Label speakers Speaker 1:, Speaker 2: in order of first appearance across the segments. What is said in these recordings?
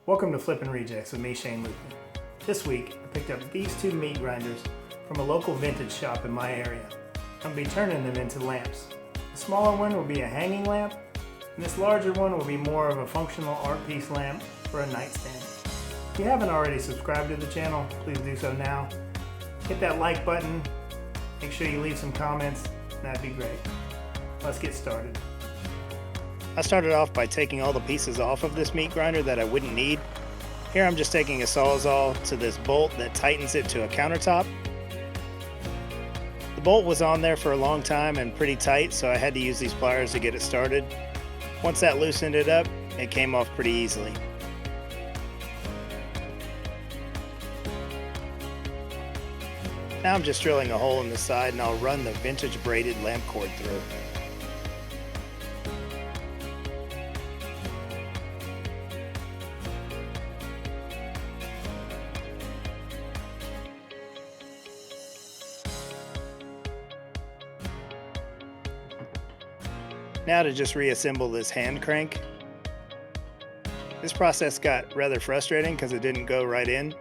Speaker 1: Welcome to Flippin' Rejects with me, Shane Lupin. This week, I picked up these two meat grinders from a local vintage shop in my area. I'm going to be turning them into lamps. The smaller one will be a hanging lamp, and this larger one will be more of a functional art piece lamp for a nightstand. If you haven't already subscribed to the channel, please do so now. Hit that like button, make sure you leave some comments, that'd be great. Let's get started. I started off by taking all the pieces off of this meat grinder that I wouldn't need. Here I'm just taking a Sawzall to this bolt that tightens it to a countertop. The bolt was on there for a long time and pretty tight, so I had to use these pliers to get it started. Once that loosened it up, it came off pretty easily. Now I'm just drilling a hole in the side and I'll run the vintage braided lamp cord through. Now to just reassemble this hand crank. This process got rather frustrating because it didn't go right in.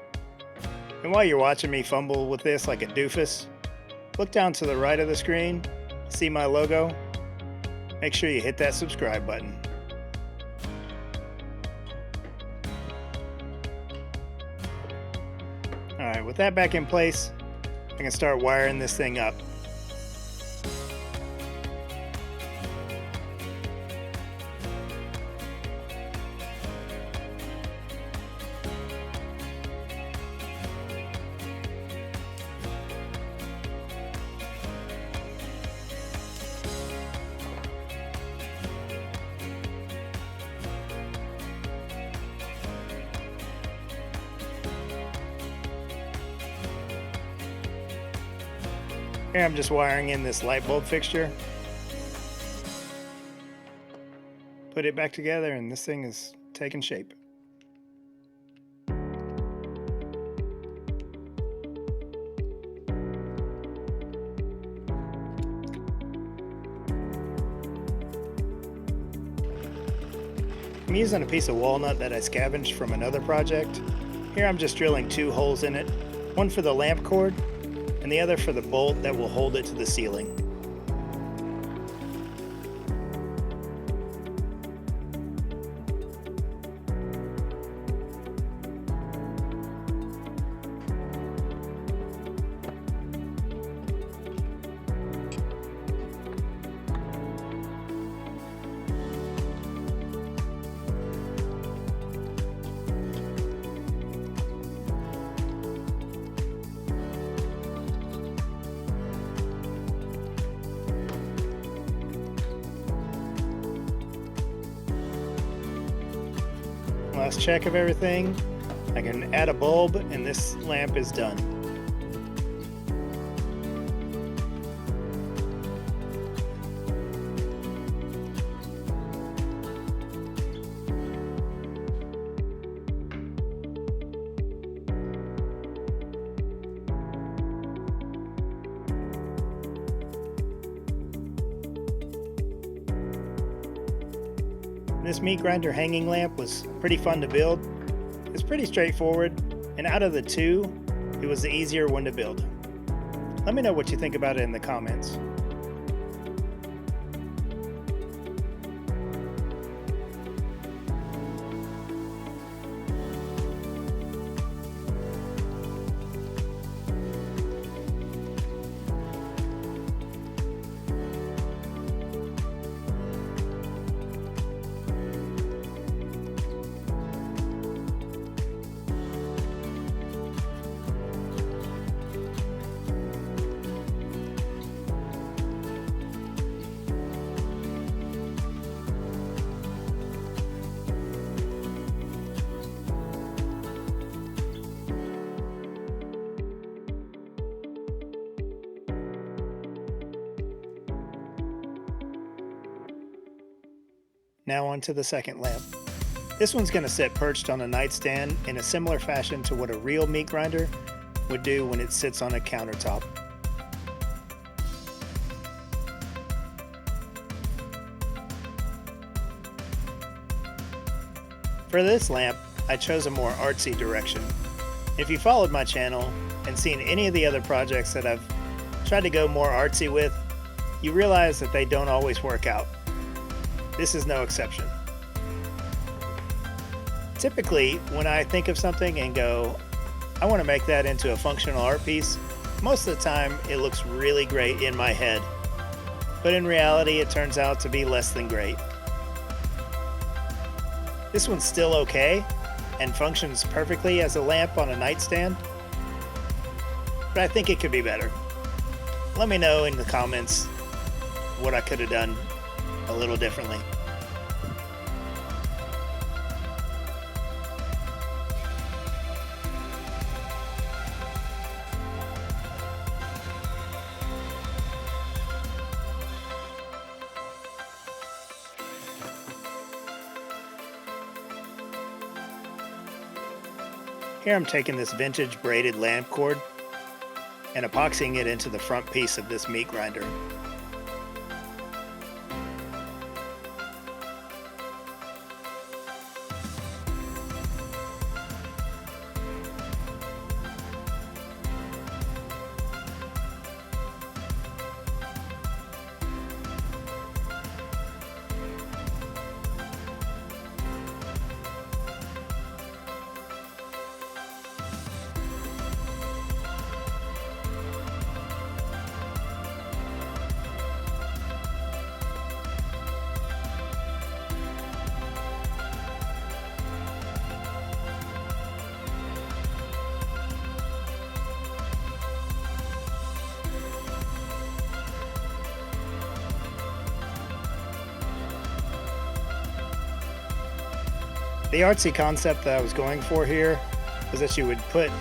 Speaker 1: And while you're watching me fumble with this like a doofus, look down to the right of the screen, see my logo. Make sure you hit that subscribe button. Alright, with that back in place, I can start wiring this thing up. Here I'm just wiring in this light bulb fixture. Put it back together and this thing is taking shape. I'm using a piece of walnut that I scavenged from another project. Here I'm just drilling two holes in it, one for the lamp cord and the other for the bolt that will hold it to the ceiling. Last check of everything, I can add a bulb and this lamp is done. This meat grinder hanging lamp was pretty fun to build. It's pretty straightforward, and out of the two, it was the easier one to build. Let me know what you think about it in the comments. Now on to the second lamp. This one's going to sit perched on a nightstand in a similar fashion to what a real meat grinder would do when it sits on a countertop. For this lamp, I chose a more artsy direction. If you followed my channel and seen any of the other projects that I've tried to go more artsy with, you realize that they don't always work out. This is no exception. Typically, when I think of something and go, I want to make that into a functional art piece, most of the time it looks really great in my head. But in reality, it turns out to be less than great. This one's still okay and functions perfectly as a lamp on a nightstand, but I think it could be better. Let me know in the comments what I could have done a little differently. Here I'm taking this vintage braided lamp cord and epoxying it into the front piece of this meat grinder. The artsy concept that I was going for here was that you would put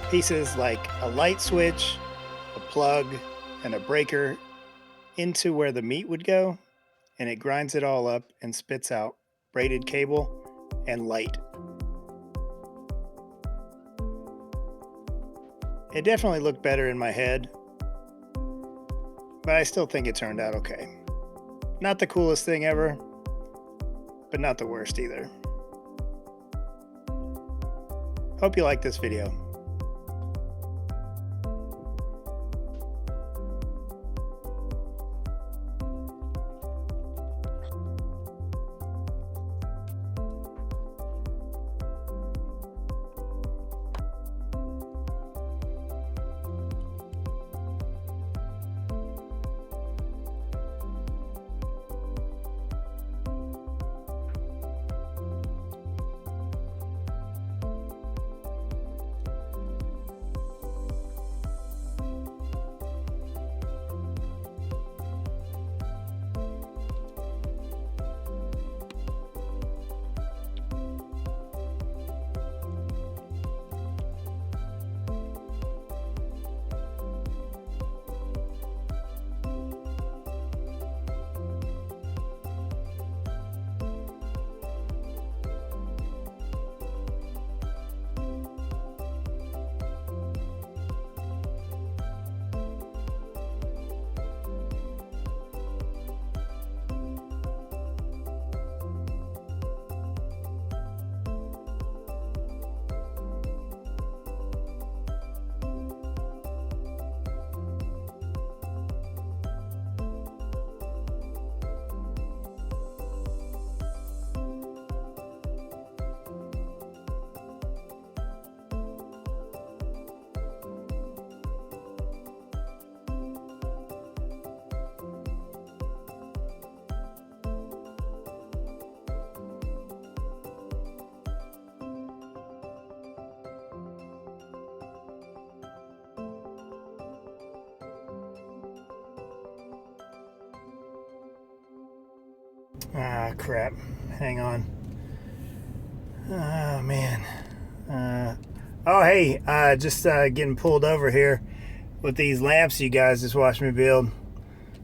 Speaker 1: pieces like a light switch, a plug, and a breaker into where the meat would go, and it grinds it all up and spits out braided cable and light. It definitely looked better in my head, but I still think it turned out okay. Not the coolest thing ever, but not the worst either. Hope you like this video. Ah, crap. Hang on. Oh, man. Oh, hey. Just getting pulled over here with these lamps you guys just watched me build.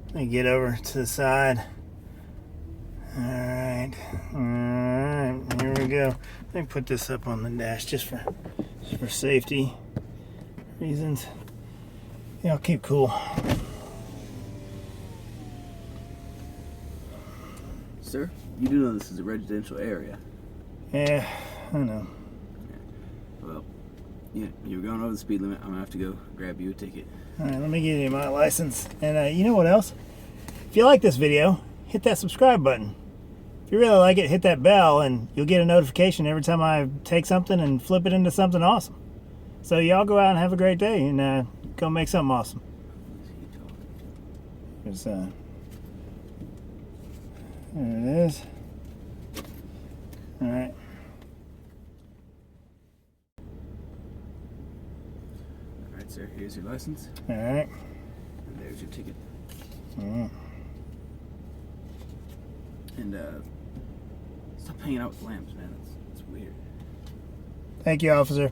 Speaker 1: Let me get over to the side. Alright. Alright. Here we go. Let me put this up on the dash just for safety reasons. Yeah, I'll keep cool.
Speaker 2: Sir, you do know this is a residential area.
Speaker 1: Yeah, I know.
Speaker 2: Well, yeah, you're going over the speed limit. I'm gonna have to go grab you a ticket.
Speaker 1: All right, let me give you my license. And you know what else? If you like this video, hit that subscribe button. If you really like it, hit that bell and you'll get a notification every time I take something and flip it into something awesome. So y'all go out and have a great day and go make something awesome. There's, there it is. All right.
Speaker 2: All right, sir. Here's your license.
Speaker 1: All right.
Speaker 2: And there's your ticket.
Speaker 1: Mm.
Speaker 2: And stop hanging out with lamps, man. It's weird.
Speaker 1: Thank you, officer.